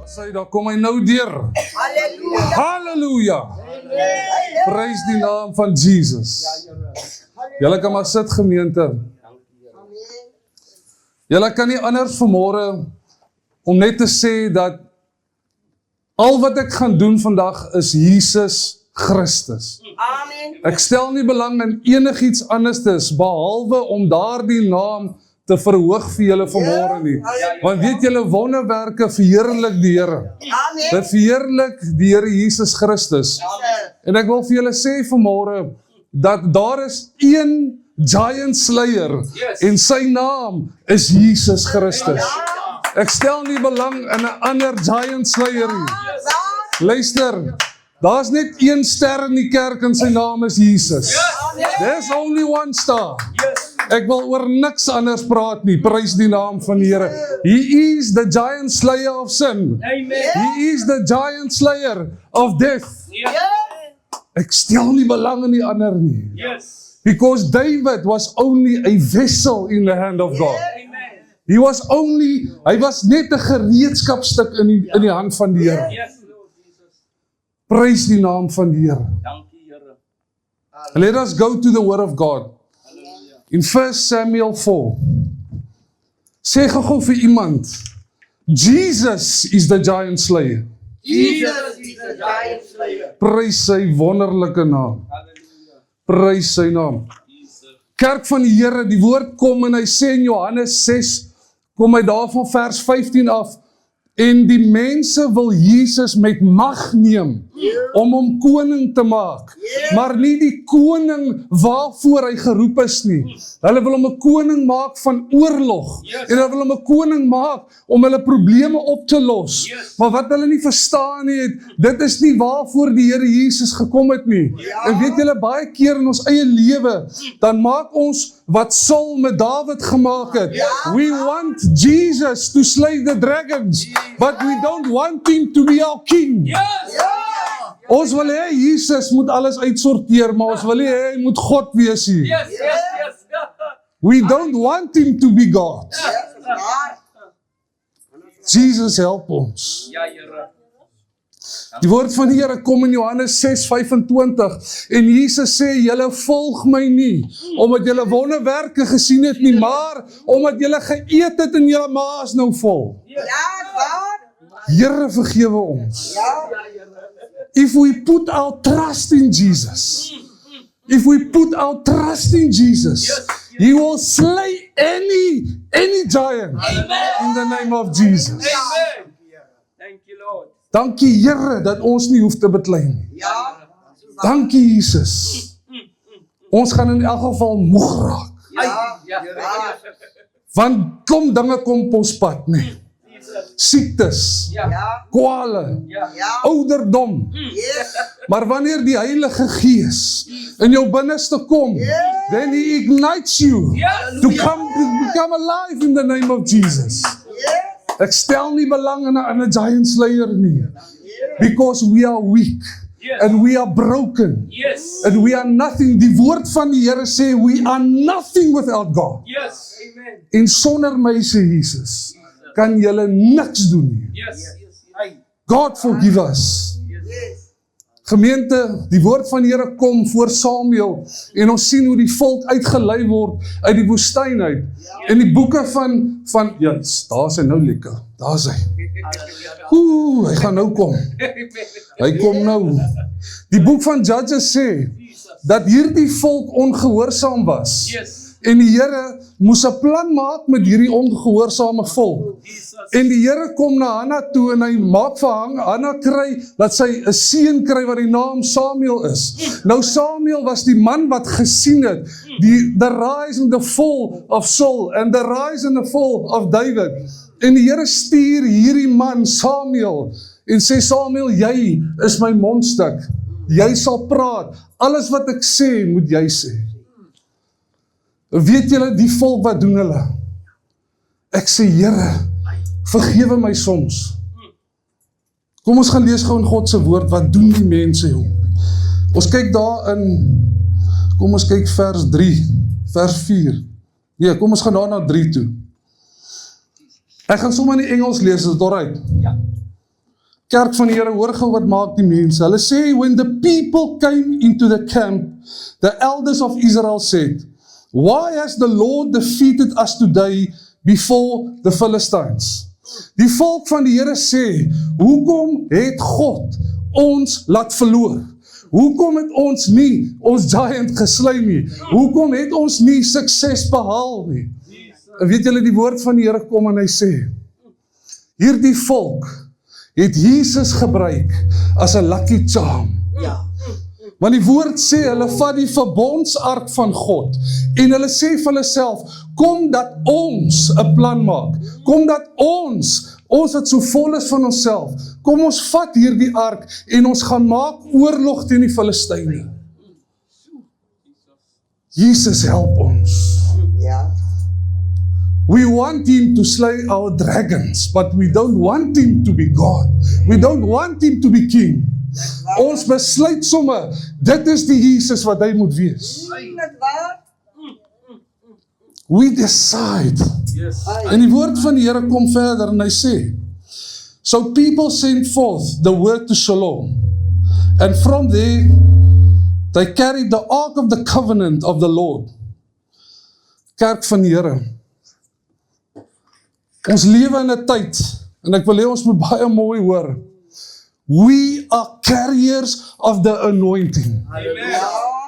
Sê, daar kom hy nou deur. Halleluja. Prys die naam van Jesus. Julle kan maar sit, gemeente. Julle kan nie anders vanmôre om net te sê dat al wat ek gaan doen vandag is Jesus Christus. Amen. Ek stel nie belang in enigiets anderstes behalwe om daardie naam te verhoog vir julle vanmôre nie. Want weet julle, wonderwerke verheerlik die Here. Amen. Dit verheerlik die Here Jesus Christus. En ek wil vir julle sê vanmôre dat daar is een giant slayer en sy naam is Jesus Christus. Ek stel nie belang in 'n ander giant slayer nie. Luister, daar's net een ster in die kerk en sy naam is Jesus. There's only one star. Ek wil oor niks anders praat nie. Prys die naam van die Here. He is the giant slayer of sin. He is the giant slayer of death. Ek stel nie belang in die ander nie. Because David was only a vessel in the hand of God. Hy was net 'n gereedskapstuk in die hand van die Here. Prys die naam van die Here. Let us go to the word of God. In 1 Samuel 4. Sê gou vir iemand, Jesus is the giant slayer. Jesus is the giant slayer. Prys sy wonderlike naam. Prys sy naam. Kerk van die Here, die woord kom en hy sê in Johannes 6, kom hy daar van vers 15 af, en die mense wil Jesus met mag neem, om hom koning te maak, maar nie die koning waarvoor hy geroep is nie. Hulle wil hom 'n koning maak van oorlog, en hulle wil hom 'n koning maak om hulle probleme op te los. Maar wat hulle nie verstaan nie, dit is nie waarvoor die Here Jesus gekom het nie. En weet julle, baie keer in ons eie lewe, dan maak ons wat Saul met David gemaak het. We want Jesus to slay the dragons, but we don't want him to be our king. Ons wil hê Jesus moet alles uitsorteer, maar ons wil nie hê hy moet God wees hier. We don't want him to be God. Jesus help ons. Die woord van die Here kom in Johannes 6:25 en Jesus sê, julle volg my nie, omdat julle wonderwerke gesien het nie, maar omdat julle geëet het en julle maag is nou vol. Here vergewe ons. If we put our trust in Jesus, if we put our trust in Jesus, He will slay any giant in the name of Jesus. Thank you, Lord. Dankie Here dat ons nie hoef te beklei nie. Dankie Jesus. Ons gaan in elk geval moeg raak. Want kom dinge kom op ons pad, nee. Siektes, kwale, ouderdom. Maar wanneer die Heilige Gees in jou binneste kom, then He ignites you to become alive in the name of Jesus. Ek stel nie belang in 'n giant slayer nie, because we are weak, and we are broken, and we are nothing. Die woord van die Here sê, we are nothing without God. En sonder my, sê Jesus, kan julle niks doen nie. God forgive us. Gemeente, die woord van die Here kom voor Samuel, en ons sien hoe die volk uitgelei word uit die woestyn uit. En die boeke van ja, daar is hy nou lekker, daar is hy. Hy gaan nou kom. Hy kom nou. Die boek van Judges sê, dat hierdie volk ongehoorsaam was. En die Here moes 'n plan maak met hierdie ongehoorsame volk. En die Here kom na Hanna toe en hy maak vir Hanna kry, dat sy 'n seun kry wat die naam Samuel is. Nou Samuel was die man wat gesien het, the rise and the fall of Saul, and the rise and the fall of David. En die Here stuur hierdie man Samuel, en sê Samuel, jy is my mondstuk, jy sal praat, alles wat ek sê, moet jy sê. Weet julle, die volk, wat doen hulle? Ek sê, Here, vergewe my soms. Kom ons gaan lees gou in God se woord, wat doen die mense, joh? Ons kyk daar in, kom ons kyk vers 3, vers 4. Nee, kom ons gaan daar na 3 toe. Ek gaan sommer in die Engels lees, is dit alright? Kerk van die Here, hoor gou wat maak die mense. Hulle sê, when the people came into the camp, the elders of Israel said, why has the Lord defeated us today before the Philistines? Die volk van die Here sê, hoekom het God ons laat verloor? Hoekom het ons nie ons giant gesly nie? Hoekom het ons nie sukses behaal nie? En weet julle, die woord van die Here kom en hy sê, hierdie volk het Jesus gebruik as 'n lucky charm. Want die woord sê, hulle vat die verbondsark van God en hulle sê vir hulle self, kom dat ons 'n plan maak, kom dat ons wat so vol is van onsself, kom ons vat hierdie ark en ons gaan maak oorlog teen die Filistyne. Jesus help ons. We want him to slay our dragons, but we don't want him to be God. We don't want him to be king. Ons besluit somme, dit is die Jesus wat hy moet wees. We decide. En die woord van die Here kom verder en hy sê, so people sent forth the word to Shalom, and from there they carried the ark of the covenant of the Lord. Kerk van die Here, ons lewe in 'n tyd, en ek wil hê ons moet baie mooi hoor, we are carriers of the anointing. Amen.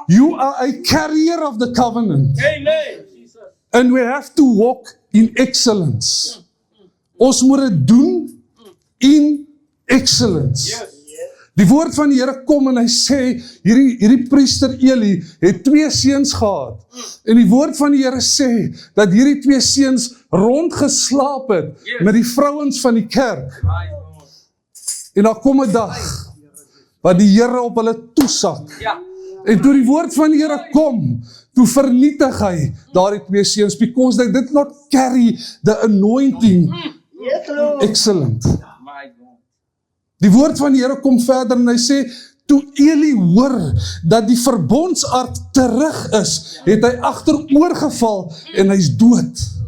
You are a carrier of the covenant. Amen. And we have to walk in excellence. Ons moet dit doen in excellence. Die woord van die Here kom en hy sê, hierdie priester Eli het 2 seuns gehad. En die woord van die Here sê, dat hierdie 2 seuns rondgeslaap het met die vrouens van die kerk. En daar kom 'n dag, wat die Here op hulle toesak. En toe die woord van die Here kom, toe vernietig hy daardie 2 seuns, because they did not carry the anointing excellent. Die woord van die Here kom verder en hy sê, toe Eli hoor dat die verbondsark terug is, het hy agteroor geval en hy's dood.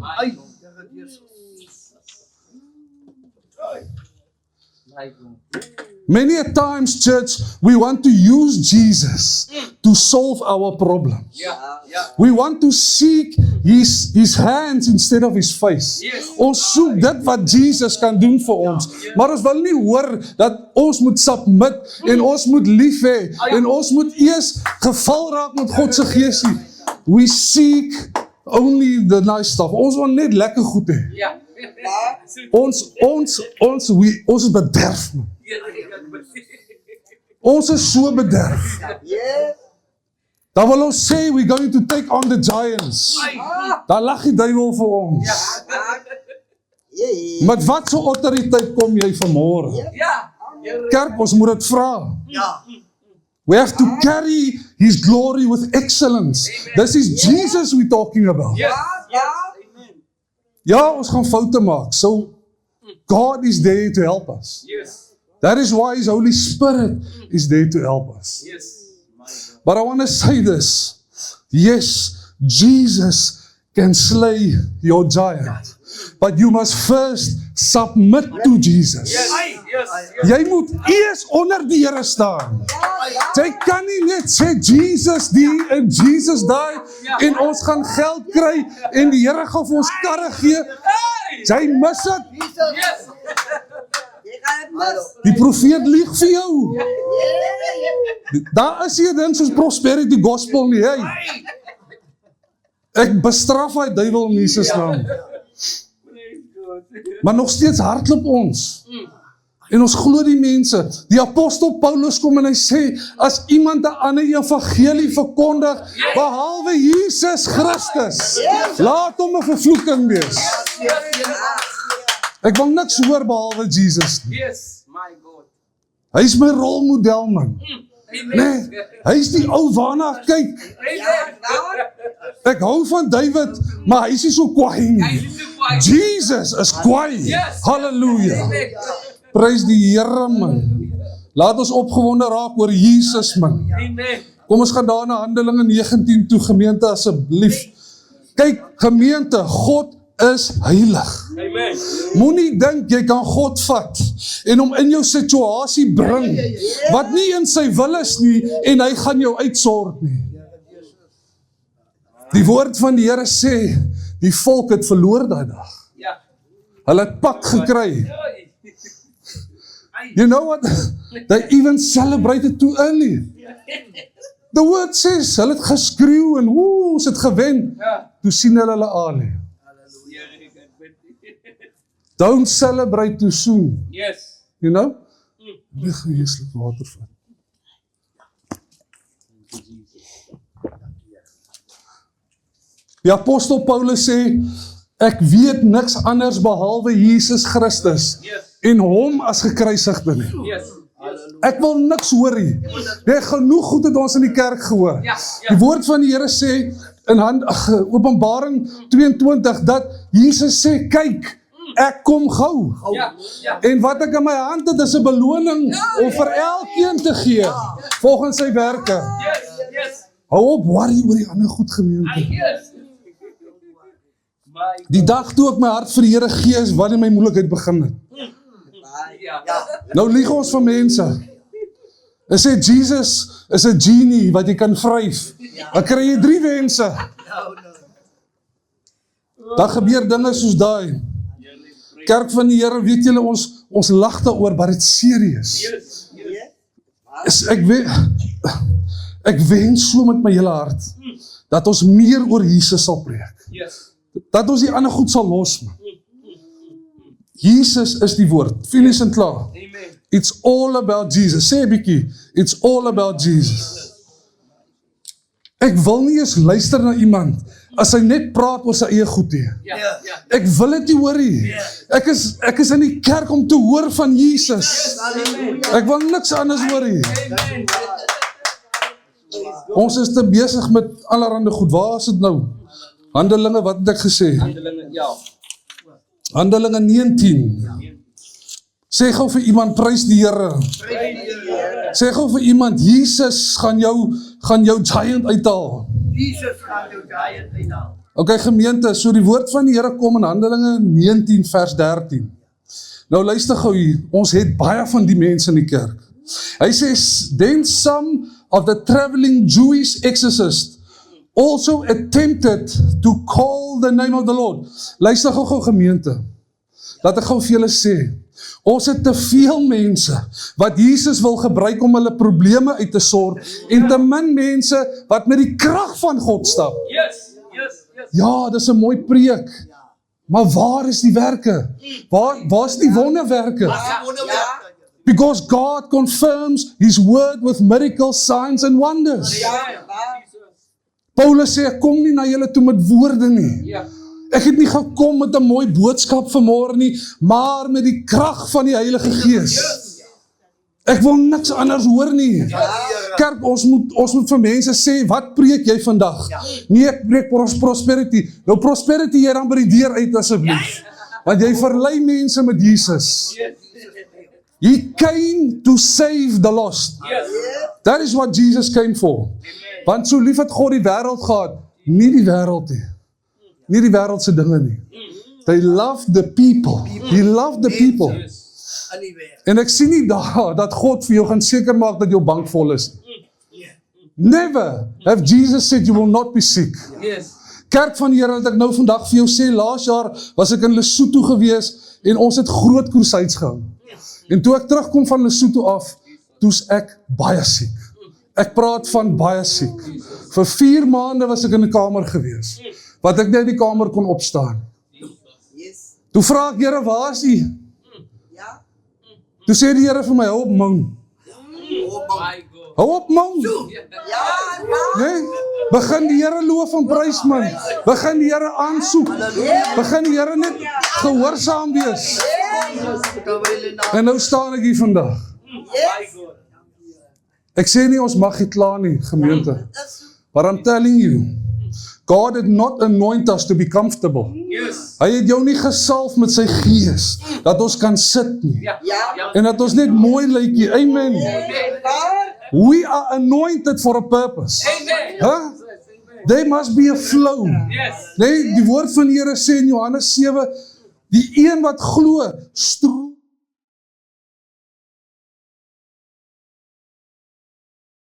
Many a times, church, we want to use Jesus to solve our problems. We want to seek his hands instead of his face. Ons soek dit wat Jesus kan doen vir ons. Maar ons wil nie hoor dat ons moet submit en ons moet lief hê en ons moet eers geval raak met God se gees nie. We seek only the nice stuff. Ons wil net lekker goed hê. Ons is bederf. Ons is so bederf. Dan wil ons sê, we're going to take on the giants. Dan lag die duiwel vir ons. Met wat so autoriteit kom jy vanmôre? Kerk, ons moet dit vra. We have to carry his glory with excellence. This is Jesus we're talking about. Ja, ons gaan foute maak. So, God is there to help us. That is why his Holy Spirit is there to help us. But I want to say this. Yes, Jesus can slay your giant. But you must first submit to Jesus. Jy moet eers onder die Here staan. Jy kan nie net sê Jesus die en Jesus daai en ons gaan geld kry en die Here gaan vir ons karre gee. Jy mis dit. Die profeet lieg vir jou. Daar is hier ding soos prosperity gospel nie, hey. Ek bestraf hy duiwel in Jesus naam. Maar nog steeds hardloop ons. En ons glo die mense. Die apostel Paulus kom en hy sê, as iemand 'n ander evangelie verkondig, behalwe Jesus Christus, laat hom 'n vervloeking wees. Ek wil niks hoor behalwe Jesus nie. Hy is my rolmodel, man. Nee, hy is die ou waarna ek kyk. Ek hou van David, maar hy is nie so kwaai nie. Jesus is kwaai. Halleluja. Prys die Here, man. Laat ons opgewonde raak oor Jesus, man. Kom ons gaan daar na Handelinge 19 toe, gemeente, asseblief. Kyk, gemeente, God is heilig. Amen. Moenie dink jy kan God vat en hom in jou situasie bring wat nie in sy wil is nie en hy gaan jou uitsort nie. Die woord van die Here sê, die volk het verloor daai dag. Ja. Hulle het pak gekry. You know what? They even celebrated too early. The word says, hulle het geskreeu en ons het gewen. Ja. Toe sien hulle Ali. Don't celebrate too soon. Yes. You know? Lig geeslik water vat. Die apostel Paulus sê, ek weet niks anders behalwe Jesus Christus Yes. en hom as gekruisigde nie. Yes. Ek wil niks hoor nie. Nee, genoeg goed het ons in die kerk gehoor. Ja, Die woord van die Here sê in Openbaring 22 dat Jesus sê, kyk, ek kom gou. Ja. Ja. En wat ek in my hand het is 'n beloning om vir elkeen te gee volgens sy werke. Yes. Yes. Hou op worry oor die ander goed gemeente. Yes. My Die dag toe ek my hart vir die Here gee is wanneer my moeilikheid begin het. ja. Nou lieg ons van mense. Hulle sê Jesus is 'n genie wat jy kan vryf. Dan kry jy 3 wense. Dan gebeur dinge soos daai. Kerk van die Here, weet julle ons lag daaroor, maar dit serieus. Yes. Yes. Ek wens so met my hele hart dat ons meer oor Jesus sal preek. Yes. Dat ons die ander goed sal losmaak. Jesus is die woord. Finish en klaar. Amen. It's all about Jesus. Sê 'n bietjie, it's all about Jesus. Ek wil nie eens luister na iemand as hy net praat oor sy eie goed nie. Ja. Ja. Ek wil dit nie hoor nie. Ek is in die kerk om te hoor van Jesus. Ek wil niks anders hoor nie. Amen. Ons is te besig met allerhande goed. Waar is dit nou? Handelinge, wat het ek gesê? Handelinge, ja. Handelinge 19. Sê gou vir iemand, prys die Here. Sê gou vir iemand, Jesus gaan jou giant uithaal. Jesus gaan jou giant uithaal. Okay gemeente, so die woord van die Here kom in Handelinge 19 vers 13. Nou luister gou hier, ons het baie van die mense in die kerk. Hy sê, then some of the traveling Jewish exorcists also attempted to call the name of the Lord. Luister gou gemeente, laat ek gou vir julle sê, ons het te veel mense wat Jesus wil gebruik om hulle probleme uit te sort en te min mense wat met die krag van God stap. Yes. Yes. Yes. Ja, dis 'n mooi preek. Maar waar is die werke? Waar is die wonderwerke? Because God confirms His word with miracles, signs and wonders. Paulus sê, ek kom nie na julle toe met woorde nie. Ja. Ek het nie gekom met 'n mooi boodskap vanmôre nie, maar met die krag van die Heilige Gees. Ek wil niks anders hoor nie. Kerk, ons moet vir mense sê, wat preek jy vandag? Nee, ek preek prosperity. Nou prosperity jy dan by die deur uit asseblief. Want jy verlei mense met Jesus. He came to save the lost. Yes. That is what Jesus came for. Want so lief het God die wêreld gehad, nie die wêreld nie. Nie die wêreldse dinge nie. They loved the people. He loved the people. En ek sien nie daar dat God vir jou gaan seker maak dat jou bank vol is. Never have Jesus said you will not be sick. Yes. Kerk van die Here, wat ek nou vandag vir jou sê, laas jaar was ek in Lesotho gewees en ons het groot crusades gehou. En toe ek terugkom van Lesotho af, toes ek baie siek. Ek praat van baie siek. Vir 4 maande was ek in 'n kamer gewees, wat ek net in die kamer kon opstaan. Toe vra ek, Here, waar is U? Toe sê die Here vir my, hou op moun. My God. Hou op moun. Nee? Begin die Here loof en prys man. Begin die Here aansoek. Begin die Here net gehoorsaam wees. En nou staan ek hier vandag. My God. Ek sê nie ons mag nie klaar nie, gemeente. But I'm telling you, God did not anoint us to be comfortable. Yes. Hy het jou nie gesalf met sy gees, dat ons kan sit nie. Ja. Ja. En dat ons net mooi lyk nie. Amen. We are anointed for a purpose. Amen. Huh? There must be a flow. Yes. Nee, die woord van die Here sê in Johannes 7, die een wat glo, stroom